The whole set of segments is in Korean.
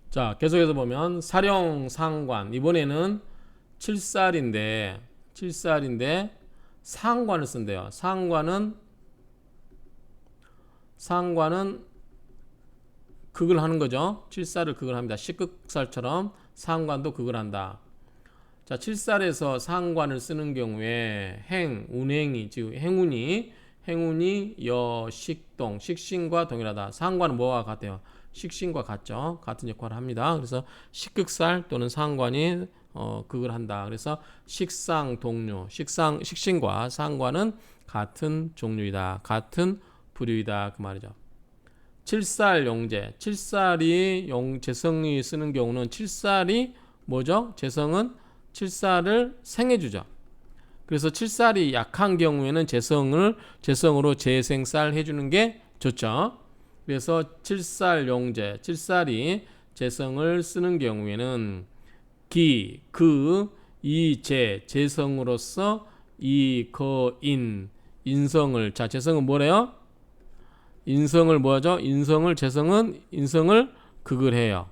자, 계속해서 보면 사령상관. 이번에는 칠살인데 상관을 쓴대요. 상관은 극을 하는 거죠. 칠살을 극을 합니다. 식극살처럼 상관도 극을 한다. 자, 칠살에서 상관을 쓰는 경우에 운행이, 즉 행운이 여식동, 식신과 동일하다. 상관은 뭐와 같아요? 식신과 같죠. 같은 역할을 합니다. 그래서 식극살 또는 상관이 극을 한다. 그래서 식상 동료, 식신과 상관은 같은 종류이다. 같은 부류이다. 그 말이죠. 칠살용제, 칠살이 재성이 쓰는 경우는 칠살이 뭐죠? 재성은 칠살을 생해주죠. 그래서 칠살이 약한 경우에는 재성으로 재생살 해주는 게 좋죠. 그래서 칠살용제, 칠살이 재성을 쓰는 경우에는 재성으로서 인성을, 자, 재성은 뭐래요? 재성은 인성을 극을 해요.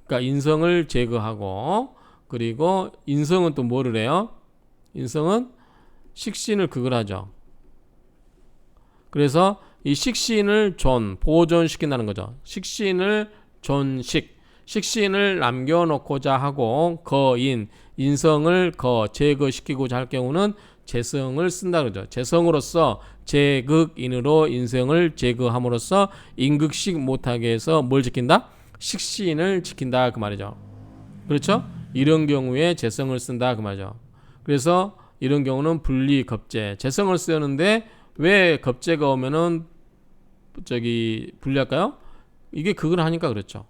그러니까 인성을 제거하고, 그리고 인성은 또 뭐를 해요? 인성은 식신을 극을 하죠. 그래서 이 식신을 보존시킨다는 거죠. 식신을 식신을 남겨놓고자 하고 인성을 제거시키고자 할 경우는 재성을 쓴다 그러죠. 재성으로서 제극인으로 인성을 제거함으로써 인극식 못하게 해서 뭘 지킨다? 식신을 지킨다 그 말이죠. 그렇죠? 이런 경우에 재성을 쓴다 그 말이죠. 그래서 이런 경우는 분리겁제, 재성을 쓰는데 왜 겁제가 오면은 분리할까요? 이게 극을 하니까 그렇죠.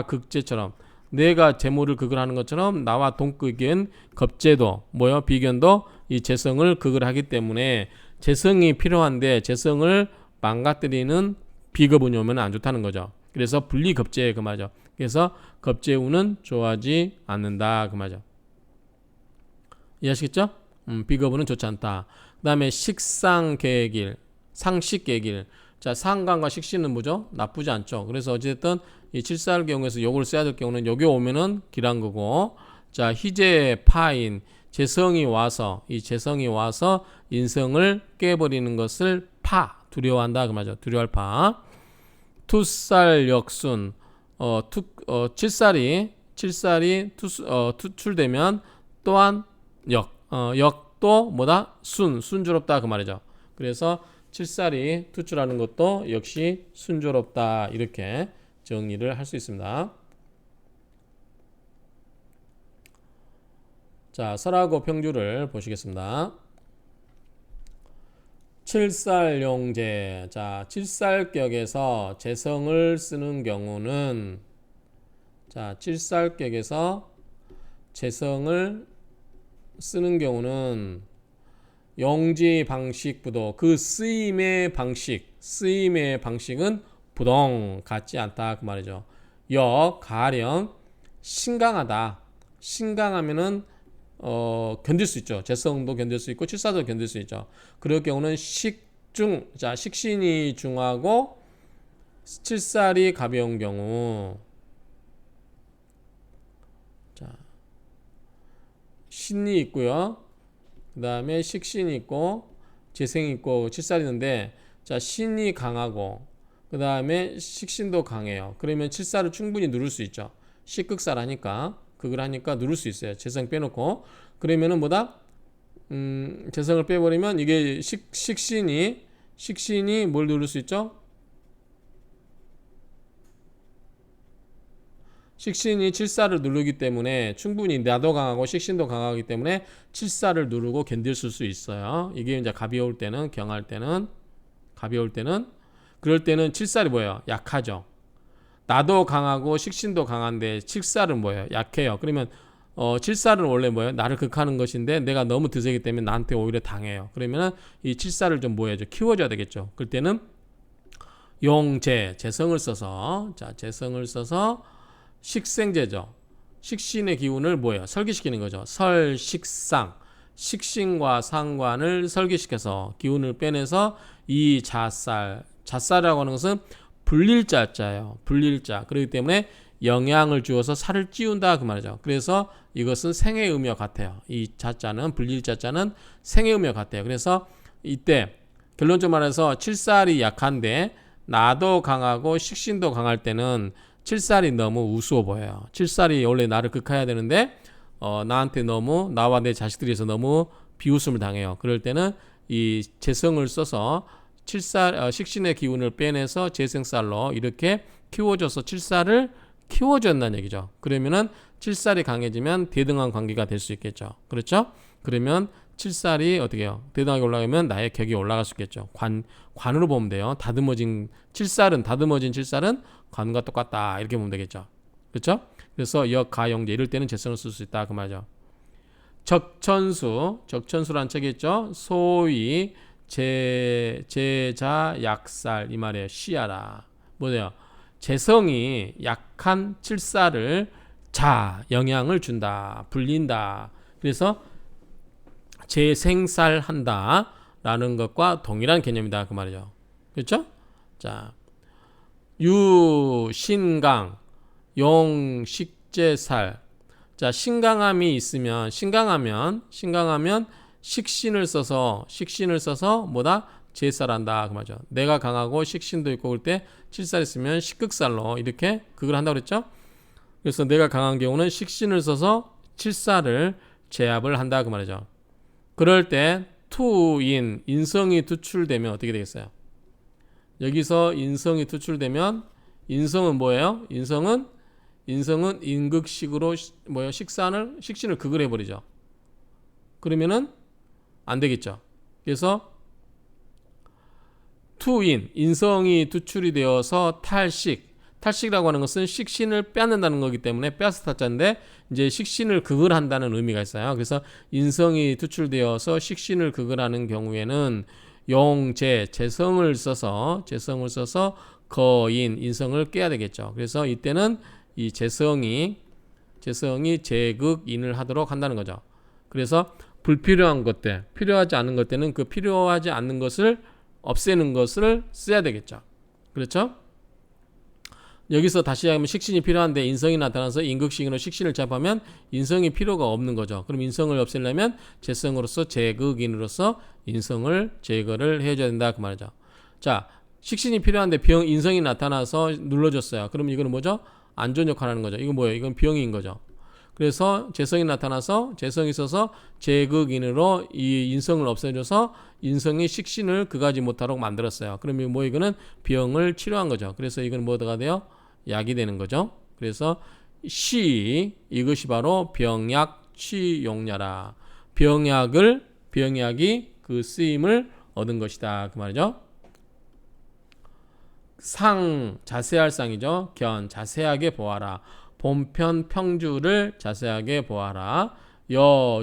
극제처럼 내가 재물을 극을 하는 것처럼 나와 동극인 겁제도 비견도 이 재성을 극을 하기 때문에 재성이 필요한데 재성을 망가뜨리는 비겁운이 오면 안 좋다는 거죠. 그래서 분리겁제 그 말이죠. 그래서 겁제운은 좋아하지 않는다 그 말이죠. 이해하시겠죠? 비겁운은 좋지 않다. 그 다음에 식상계길, 상식계길. 자, 상관과 식신은 뭐죠? 나쁘지 않죠. 그래서 어쨌든 이 칠살 경우에서 요걸 써야 될 경우는 요게 오면은 길한 거고, 자, 희재 파인, 재성이 와서 인성을 깨버리는 것을 두려워한다 그 말이죠. 두려워할 파. 투살 역순, 칠살이 투출되면 또한 역도 순조롭다 그 말이죠. 그래서 칠살이 투출하는 것도 역시 순조롭다 이렇게 정리를 할 수 있습니다. 자, 설하고 평주를 보시겠습니다. 칠살용제. 자, 칠살격에서 재성을 쓰는 경우는, 자, 칠살격에서 재성을 쓰는 경우는 용지 방식부도, 그 쓰임의 방식은 부동 같지 않다 그 말이죠. 가령 신강하면은 견딜 수 있죠. 재성도 견딜 수 있고 칠사도 견딜 수 있죠. 그럴 경우는 식신이 중하고 칠살이 가벼운 경우, 자, 신이 있고요. 그 다음에 식신이 있고 재생이 있고 칠살이 있는데, 자, 신이 강하고 그 다음에 식신도 강해요. 그러면 칠살을 충분히 누를 수 있죠. 식극살 하니까, 극을 하니까 누를 수 있어요. 재성 빼놓고. 그러면은 재성을 빼버리면 이게 식신이 뭘 누를 수 있죠? 식신이 칠살을 누르기 때문에 충분히 나도 강하고 식신도 강하기 때문에 칠살을 누르고 견딜 수 있어요. 이게 이제 가벼울 때는 그럴 때는 칠살이 뭐예요? 약하죠. 나도 강하고 식신도 강한데 칠살은 뭐예요? 약해요. 그러면 칠살은 원래 뭐예요? 나를 극하는 것인데 내가 너무 드세기 때문에 나한테 오히려 당해요. 그러면은 이 칠살을 좀 키워줘야 되겠죠. 그럴 때는 재성을 써서, 자, 재성을 써서 식생제죠. 식신의 기운을 설기시키는 거죠. 식신과 상관을 설기시켜서 기운을 빼내서 이 자살이라고 하는 것은 불릴자예요. 불릴자. 그렇기 때문에 영양을 주어서 살을 찌운다 그 말이죠. 그래서 이것은 생의 의미와 같아요. 이 자자는 불릴 자자는 생의 의미와 같아요. 그래서 이때 결론적으로 말해서 칠살이 약한데 나도 강하고 식신도 강할 때는 칠살이 너무 우스워 보여요. 칠살이 원래 나를 극하해야 되는데 나한테 너무 나와 내 자식들에서 너무 비웃음을 당해요. 그럴 때는 이 재성을 써서 칠살 식신의 기운을 빼내서 재생살로 이렇게 키워줘서 칠살을 키워준다는 얘기죠. 그러면은 칠살이 강해지면 대등한 관계가 될 수 있겠죠. 그렇죠? 그러면 칠살이 어떻게 해요? 대등하게 올라가면 나의 격이 올라갈 수 있겠죠. 관으로 보면 돼요. 다듬어진 칠살은 관과 똑같다. 이렇게 보면 되겠죠. 그렇죠? 그래서 역가용제 이럴 때는 재성을 쓸 수 있다. 그 말이죠. 적천수란 책이 있죠. 소위 제자 약살 이 말이에요. 시야라. 뭐예요? 재성이 약한 칠살을 영향을 준다. 불린다. 그래서 재생살한다 라는 것과 동일한 개념이다 그 말이죠. 그렇죠? 자, 유신강 용식재살. 자, 신강함이 있으면 신강하면 식신을 써서 뭐다? 제살한다 그 말이죠. 내가 강하고 식신도 있고 그럴 때 칠살 있으면 식극살로 이렇게 그걸 한다고 그랬죠. 그래서 내가 강한 경우는 식신을 써서 칠살을 제압을 한다 그 말이죠. 그럴 때 투인 인성이 투출되면 어떻게 되겠어요? 여기서 인성이 투출되면 인성은 뭐예요? 인성은 인극식으로 뭐예요? 식신을 극을 해버리죠. 그러면은 안 되겠죠. 그래서 투인 인성이 투출이 되어서 탈식이라고 하는 것은 식신을 빼앗는다는 거기 때문에 빼앗아 타자인데 이제 식신을 극을 한다는 의미가 있어요. 그래서 인성이 투출되어서 식신을 극을 하는 경우에는 재성을 써서 거인 인성을 깨야 되겠죠. 그래서 이때는 이 재성이 재극인을 하도록 한다는 거죠. 그래서 불필요한 것들, 필요하지 않은 것들은 그 필요하지 않는 것을 없애는 것을 써야 되겠죠. 그렇죠? 여기서 다시 하면 식신이 필요한데 인성이 나타나서 인극식으로 식신을 잡으면 인성이 필요가 없는 거죠. 그럼 인성을 없애려면 재성으로서 재극인으로서 인성을 제거를 해줘야 된다 그 말이죠. 자, 식신이 필요한데 인성이 나타나서 눌러줬어요. 그럼 이거는 뭐죠? 안 좋은 역할을 하는 거죠. 이건 뭐예요? 이건 병인 거죠. 그래서 재성이 나타나서 재성이 있어서 재극인으로 이 인성을 없애줘서 인성이 식신을 극하지 못하도록 만들었어요. 그러면 뭐 이거는 병을 치료한 거죠. 그래서 이건 뭐가 돼요? 약이 되는 거죠. 그래서 이것이 바로 병약 취용야라. 병약이 그 쓰임을 얻은 것이다 그 말이죠. 자세할 상이죠. 자세하게 보아라. 본편 평주를 자세하게 보아라.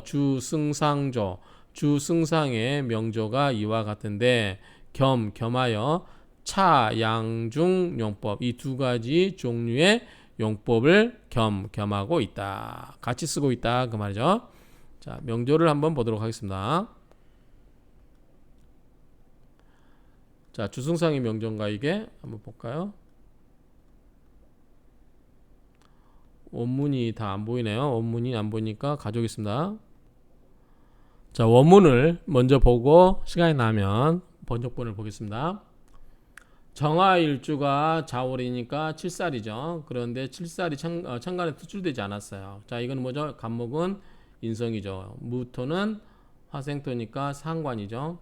주승상조 주승상의 명조가 이와 같은데 겸하여 차양중 용법 이 두 가지 종류의 용법을 겸하고 있다. 같이 쓰고 있다 그 말이죠. 자, 명조를 한번 보도록 하겠습니다. 자, 주승상의 명조인가 이게? 한번 볼까요? 원문이 다 안 보이네요. 원문이 안 보이니까 가져오겠습니다. 자, 원문을 먼저 보고 시간이 나면 번역본을 보겠습니다. 정화일주가 자월이니까 칠살이죠. 그런데 칠살이 천간에 투출되지 않았어요. 자, 이건 뭐죠? 간목은 인성이죠. 무토는 화생토니까 상관이죠.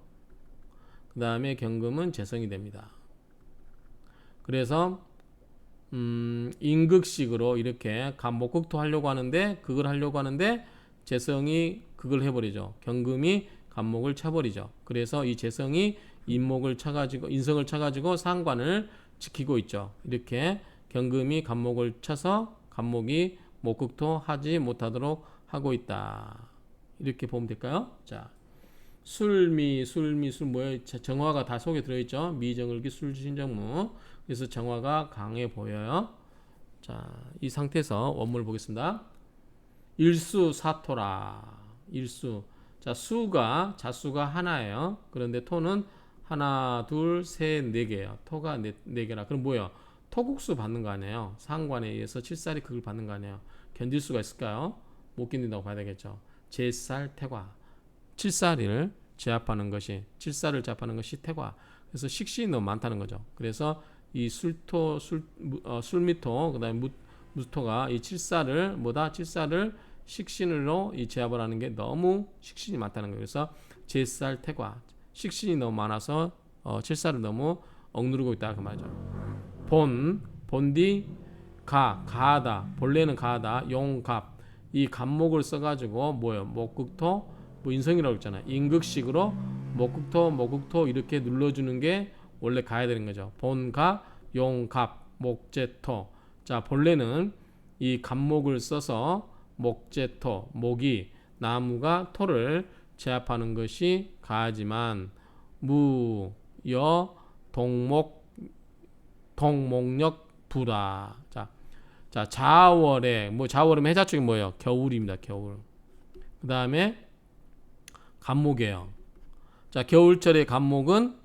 그 다음에 경금은 재성이 됩니다. 그래서 인극식으로 이렇게 간목극토 하려고 하는데 재성이 극을 해버리죠. 경금이 간목을 차버리죠. 그래서 이 재성이 인성을 차가지고 상관을 지키고 있죠. 이렇게 경금이 간목을 차서 간목이 목극토 하지 못하도록 하고 있다. 이렇게 보면 될까요? 자, 술 뭐예요? 정화가 다 속에 들어있죠. 미정을기 술신정무. 그래서 정화가 강해 보여요. 자, 이 상태에서 원문을 보겠습니다. 일수 사토라. 자, 자수가 하나예요. 그런데 토는 하나, 둘, 셋, 네 개예요. 토가 네 개라. 그럼 뭐예요? 토국수 받는 거 아니에요. 상관에 의해서 칠살이 극을 받는 거 아니에요. 견딜 수가 있을까요? 못 견딘다고 봐야 되겠죠. 제살 태과. 칠살을 제압하는 것이 태과. 그래서 식신이 너무 많다는 거죠. 그래서 이 술미토 그다음에 무토가 이 칠살을 식신으로 이 제압을 하는 게 너무 식신이 많다는 거예요. 그래서 제살 태과. 식신이 너무 많아서 칠살을 너무 억누르고 있다 그 말이죠. 본디 가하다. 본래는 가하다. 용갑. 이 갑목을 써가지고 뭐요? 목극토 뭐 인성이라고 했잖아요. 인극식으로 목극토 이렇게 눌러주는 게 원래 가야 되는 거죠. 본가 용갑 목제토. 자 본래는 이 갑목을 써서 목제토 목이 나무가 토를 제압하는 것이 가하지만 무여 동목력 부다. 자 자월에 자월이면 해자 쪽이 뭐예요? 겨울입니다. 겨울. 그 다음에 갑목이에요. 자 겨울철의 갑목은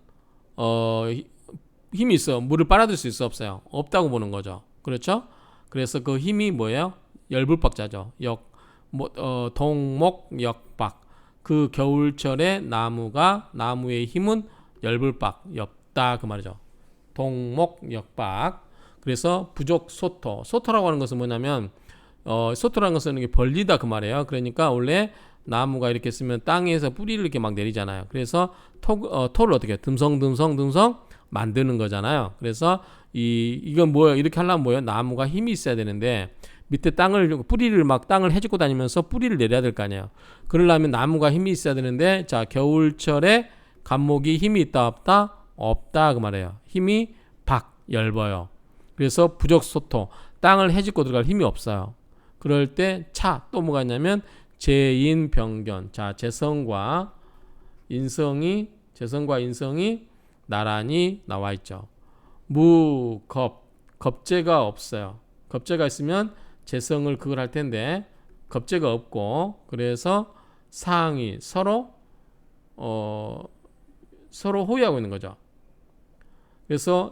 힘이 있어. 물을 빨아들 수 있어 없어요? 없다고 보는 거죠. 그렇죠? 그래서 그 힘이 뭐예요? 열불박자죠. 동목역박. 그 겨울철에 나무의 힘은 열불박 엽다 그 말이죠. 동목역박. 그래서 부족 소토라고 하는 것은 뭐냐면 소토라는 것은 이게 벌리다 그 말이에요. 그러니까 원래 나무가 이렇게 쓰면 땅에서 뿌리를 이렇게 막 내리잖아요. 그래서 토를 어떻게 듬성 만드는 거잖아요. 그래서 이건 뭐예요? 이렇게 하려면 뭐예요? 나무가 힘이 있어야 되는데 밑에 뿌리를 막 땅을 해집고 다니면서 뿌리를 내려야 될 거 아니에요. 그러려면 나무가 힘이 있어야 되는데 자 겨울철에 갑목이 힘이 있다 없다? 없다 그 말이에요. 힘이 얇아요. 그래서 부적소토 땅을 해집고 들어갈 힘이 없어요. 그럴 때 또 뭐가 있냐면 재인병견. 자 재성과 인성이 나란히 나와 있죠. 겁재가 없어요. 겁재가 있으면 재성을 그걸 할 텐데 겁재가 없고 그래서 상이 서로 호위하고 있는 거죠. 그래서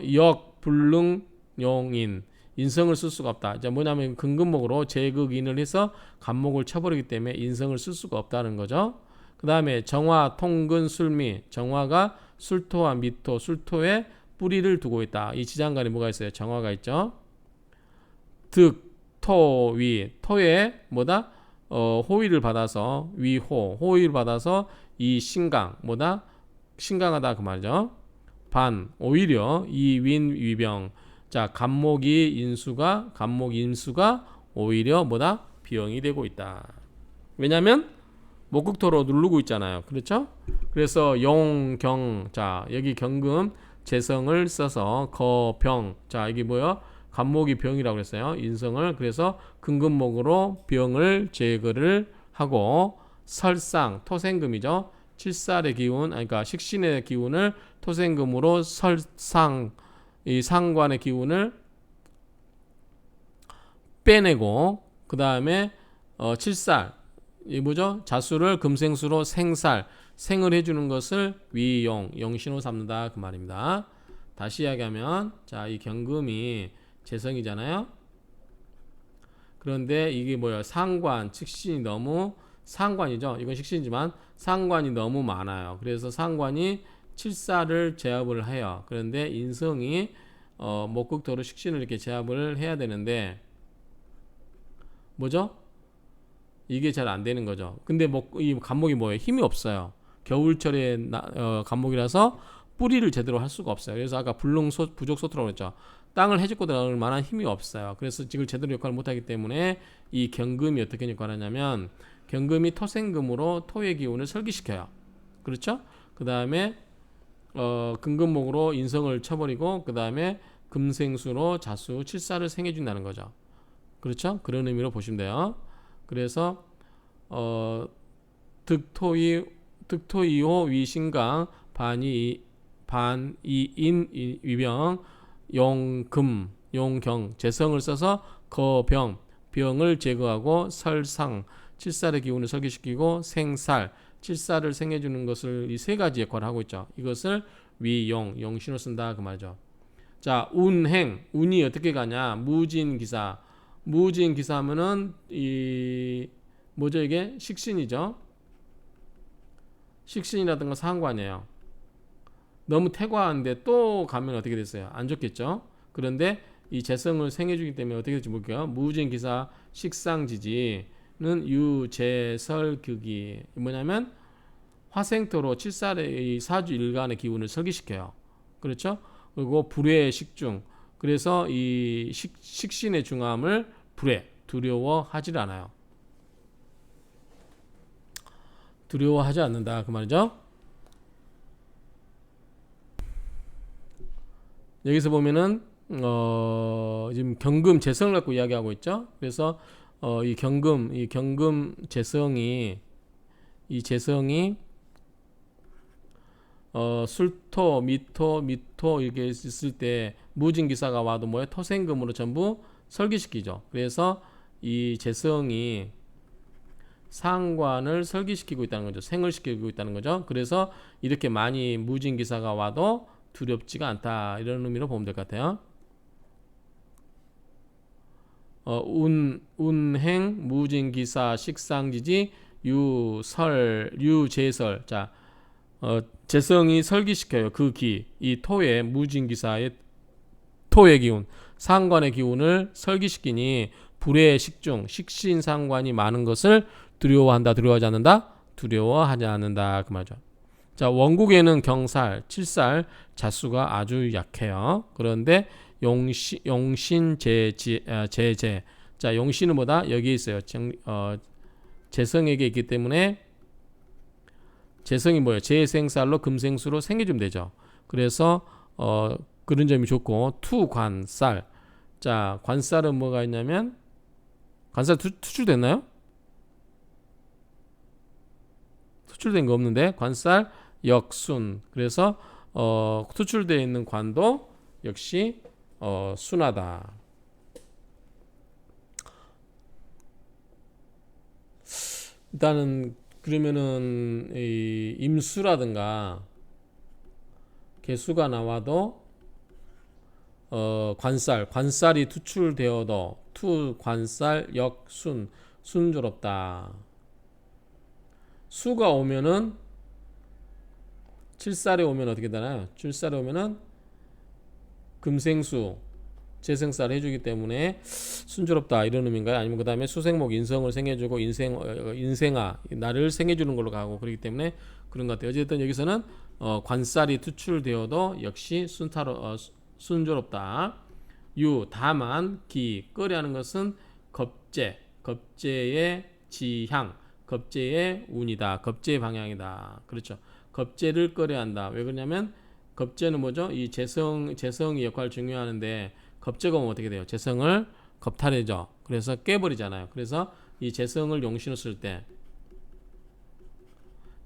불능용인 인성을 쓸 수가 없다. 자 뭐냐면 근근목으로 제극인을 해서 간목을 쳐버리기 때문에 인성을 쓸 수가 없다는 거죠. 그 다음에 정화, 통근, 술미. 정화가 술토와 미토, 술토에 뿌리를 두고 있다. 이 지장간에 뭐가 있어요? 정화가 있죠. 득, 토, 위. 토에 호위를 받아서 호위를 받아서 이 신강 신강하다 그 말이죠. 오히려 이 위병. 자 간목 인수가 오히려 비형이 되고 있다. 왜냐하면 목극토로 누르고 있잖아요. 그렇죠? 그래서 용경. 자 여기 경금 재성을 써서 거병. 자 이게 뭐요? 간목이 병이라고 그랬어요. 인성을. 그래서 근근목으로 병을 제거를 하고 설상 토생금이죠. 칠살의 기운, 그러니까 식신의 기운을 토생금으로 이 상관의 기운을 빼내고 그 다음에 칠살 이 뭐죠? 자수를 금생수로 생을 해주는 것을 영신으로 삼는다 그 말입니다. 다시 이야기하면 자 이 경금이 재성이잖아요. 그런데 이게 뭐예요? 상관이죠. 이건 식신이지만 상관이 너무 많아요. 그래서 상관이 칠살을 제압을 해요. 그런데 인성이 목극토로 식신을 이렇게 제압을 해야 되는데 뭐죠? 이게 잘 안 되는 거죠. 근데 이 간목이 뭐예요? 힘이 없어요. 겨울철에 간목이라서 뿌리를 제대로 할 수가 없어요. 그래서 아까 부족소토라고 했죠. 땅을 해집고 들어갈 만한 힘이 없어요. 그래서 지금 제대로 역할을 못하기 때문에 이 경금이 어떻게 역할하냐면 경금이 토생금으로 토의 기운을 설기시켜요. 그렇죠? 그 다음에 근근목으로 인성을 쳐버리고 그 다음에 금생수로 자수 칠살을 생해준다는 거죠. 그렇죠? 그런 의미로 보시면 돼요. 그래서 득토이호 위신강 반이인 위병 용경 재성을 써서 병을 제거하고 설상 칠살의 기운을 설계시키고 생살 칠살을 생해주는 것을 이 세 가지 역할을 하고 있죠. 이것을 영신으로 쓴다 그 말이죠. 자, 운행, 운이 어떻게 가냐? 무진기사. 무진기사면은 이 뭐죠 이게? 식신이죠. 식신이라든가 상관이에요. 너무 태과한데 또 가면 어떻게 됐어요? 안 좋겠죠. 그런데 이 재성을 생해주기 때문에 어떻게 될지 볼게요. 무진기사 식상지지는 유재설극이 뭐냐면 화생토로 칠살의 사주 일간의 기운을 설기시켜요. 그렇죠? 그리고 불의 식중. 그래서 이 식신의 중함을 불에 두려워하지 않아요. 두려워하지 않는다 그 말이죠. 여기서 보면은 지금 경금 재성을 갖고 이야기하고 있죠. 그래서 이 경금 재성이 이 재성이 술토, 미토 이게 있을 때 무진기사가 와도 뭐예요? 토생금으로 전부 설기시키죠. 그래서 이 재성이 상관을 설기시키고 있다는 거죠. 생을 시키고 있다는 거죠. 그래서 이렇게 많이 무진기사가 와도 두렵지가 않다. 이런 의미로 보면 될 것 같아요. 운행, 무진기사, 식상지지, 유재설. 자, 재성이 설기시켜요. 그 기, 이 토의 무진기사의 토의 기운, 상관의 기운을 설기시키니 불의 식중, 식신상관이 많은 것을 두려워한다, 두려워하지 않는다? 두려워하지 않는다. 그 말이죠. 자, 원국에는 경살, 칠살, 자수가 아주 약해요. 그런데 용신 제제. 자, 용신은 뭐다? 여기에 있어요. 재성에게 있기 때문에 재성이 뭐예요? 재생살로 금생수로 생겨주면 되죠. 그래서 그런 점이 좋고 투관살. 자, 관살은 뭐가 있냐면 관살 투출됐나요? 투출된 거 없는데 관살 역순. 그래서 투출되어 있는 관도 역시 순하다. 일단은 그러면은 이 임수라든가 개수가 나와도 관살이 투출되어도 투 관살 역순 순조롭다. 수가 오면은 칠살에 오면 어떻게 되나요? 칠살에 오면은 금생수 재생살 해주기 때문에 순조롭다 이런 의미인가요? 아니면 그 다음에 수생목 인성을 생해주고 인생아 나를 생해주는 걸로 가고 그렇기 때문에 그런 것 같아요. 어쨌든 여기서는 관살이 투출되어도 역시 순조롭다. 다만 끄려하는 것은 겁재의 지향, 겁재의 운이다, 겁재의 방향이다. 그렇죠. 겁재를 끄려한다. 왜 그러냐면 겁재는 뭐죠? 이 재성이 역할 중요하는데 겁재가 오면 어떻게 돼요? 재성을 겁탈해죠. 그래서 깨버리잖아요. 그래서 이 재성을 용신으로 쓸 때,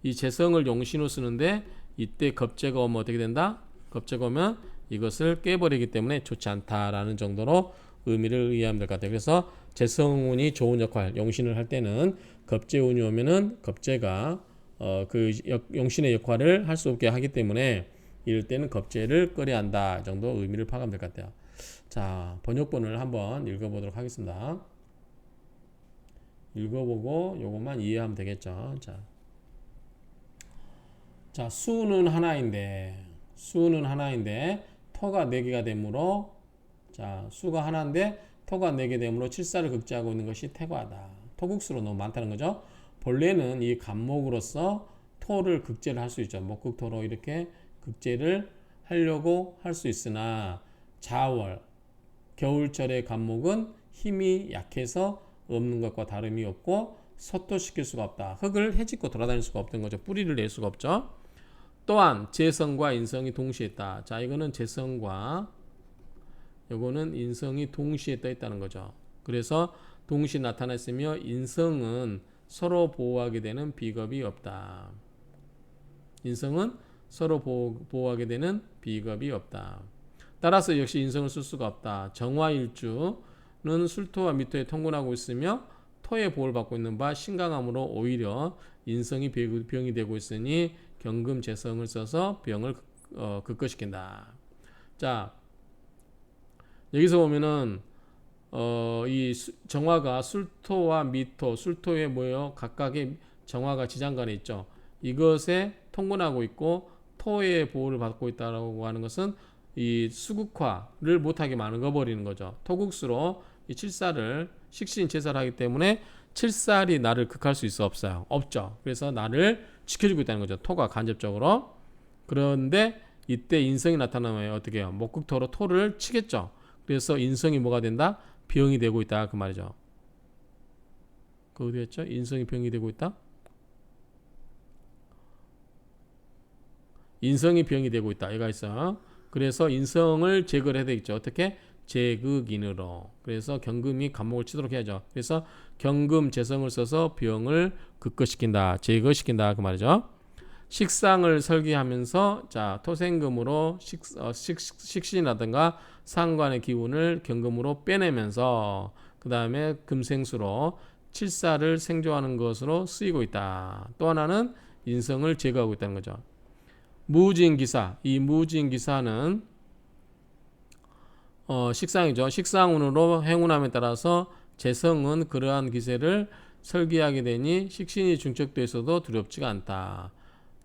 이 재성을 용신으로 쓰는데 이때 겁재가 오면 어떻게 된다? 겁재가 오면 이것을 깨버리기 때문에 좋지 않다라는 정도로 의미를 이해하면 될 것 같아요. 그래서 재성운이 좋은 역할, 용신을 할 때는 겁재운이 오면은 겁재가 그 용신의 역할을 할 수 없게 하기 때문에 이럴 때는 겁재를 꺼려야 한다 정도 의미를 파악하면 될 것 같아요. 자, 번역본을 한번 읽어보도록 하겠습니다. 읽어보고 요것만 이해하면 되겠죠. 자, 수는 하나인데 토가 4개가 되므로 자, 수가 하나인데 토가 4개 되므로 칠사를 극제하고 있는 것이 태과다. 토국수로 너무 많다는 거죠. 본래는 이 간목으로서 토를 극제를 할 수 있죠. 목극토로 이렇게 극제를 하려고 할 수 있으나 자월 겨울철의 간목은 힘이 약해서 없는 것과 다름이 없고 섭토시킬 수가 없다. 흙을 헤집고 돌아다닐 수가 없던 거죠. 뿌리를 낼 수가 없죠. 또한 재성과 인성이 동시에 있다. 자, 이거는 재성과 요거는 인성이 동시에 떠 있다는 거죠. 그래서 동시에 나타났으며 인성은 서로 보호하게 되는 비겁이 없다. 인성은 서로 보호하게 되는 비겁이 없다. 따라서 역시 인성을 쓸 수가 없다. 정화일주는 술토와 미토에 통근하고 있으며 토의 보호를 받고 있는 바 신강함으로 오히려 인성이 병이 되고 있으니 경금재성을 써서 병을 극거시킨다. 자, 여기서 보면은 이 정화가 술토와 미토, 술토에 뭐예요? 각각의 정화가 지장간에 있죠. 이것에 통근하고 있고 토의 보호를 받고 있다라고 하는 것은 이 수국화를 못하게 막아버리는 거죠. 토국수로 이 칠살을 식신 제사를 하기 때문에 칠살이 나를 극할 수 있어 없어요? 없죠. 그래서 나를 지켜주고 있다는 거죠. 토가 간접적으로. 그런데 이때 인성이 나타나면 어떻게 해요? 목극토로 토를 치겠죠. 그래서 인성이 뭐가 된다? 병이 되고 있다 그 말이죠. 그 어디 했죠? 인성이 병이 되고 있다? 인성이 병이 되고 있다. 얘가 있어. 그래서 인성을 제거를 해야 되겠죠. 어떻게? 제극인으로. 그래서 경금이 간목을 치도록 해야죠. 그래서 경금 재성을 써서 병을 극거시킨다. 제거시킨다 그 말이죠. 식상을 설계하면서 자 토생금으로 식신이라든가 상관의 기운을 경금으로 빼내면서 그 다음에 금생수로 칠사를 생조하는 것으로 쓰이고 있다. 또 하나는 인성을 제거하고 있다는 거죠. 무진기사, 이 무진기사는 식상이죠. 식상운으로 행운함에 따라서 재성은 그러한 기세를 설계하게 되니 식신이 중첩되어 있어도 두렵지가 않다.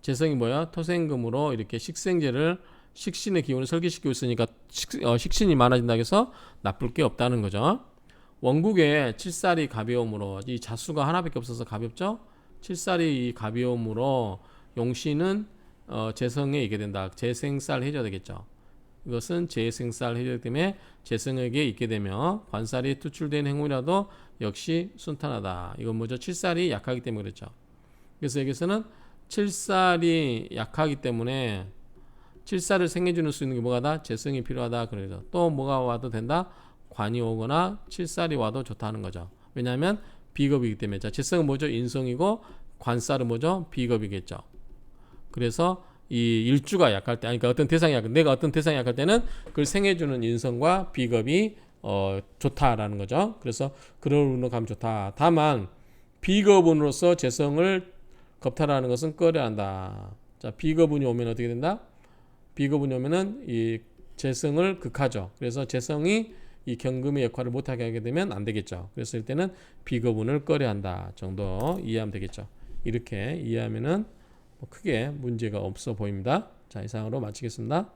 재성이 뭐야? 토생금으로 이렇게 식생제를 식신의 기운을 설계시키고 있으니까 식신이 많아진다고 해서 나쁠 게 없다는 거죠. 원국에 칠살이 가벼움으로 이 자수가 하나밖에 없어서 가볍죠. 칠살이 가벼움으로 용신은 재성에 있게 된다. 재생살 해줘야 되겠죠. 이것은 재생살 해줘야 되기 때문에 재성에게 있게 되면 관살이 투출된 행운이라도 역시 순탄하다. 이건 뭐죠? 칠살이 약하기 때문에 그렇죠. 그래서 여기서는 칠살이 약하기 때문에 칠살을 생겨주는 수 있는 게 뭐가다? 재성이 필요하다. 그래서 또 뭐가 와도 된다? 관이 오거나 칠살이 와도 좋다는 거죠. 왜냐하면 비겁이기 때문에. 자, 재성은 뭐죠? 인성이고 관살은 뭐죠? 비겁이겠죠. 그래서 이 일주가 약할 때, 그러니까 어떤 대상이 약할, 내가 어떤 대상이 약할 때는 그걸 생해주는 인성과 비겁이 좋다라는 거죠. 그래서 그런 운으로 가면 좋다. 다만 비겁운으로서 재성을 겁탈하는 것은 꺼려야 한다. 자, 비겁운이 오면 어떻게 된다? 비겁운이 오면은 이 재성을 극하죠. 그래서 재성이 이 경금의 역할을 못하게 하게 되면 안 되겠죠. 그래서 이때는 비겁운을 꺼려야 한다 정도 이해하면 되겠죠. 이렇게 이해하면은 크게 문제가 없어 보입니다. 자, 이상으로 마치겠습니다.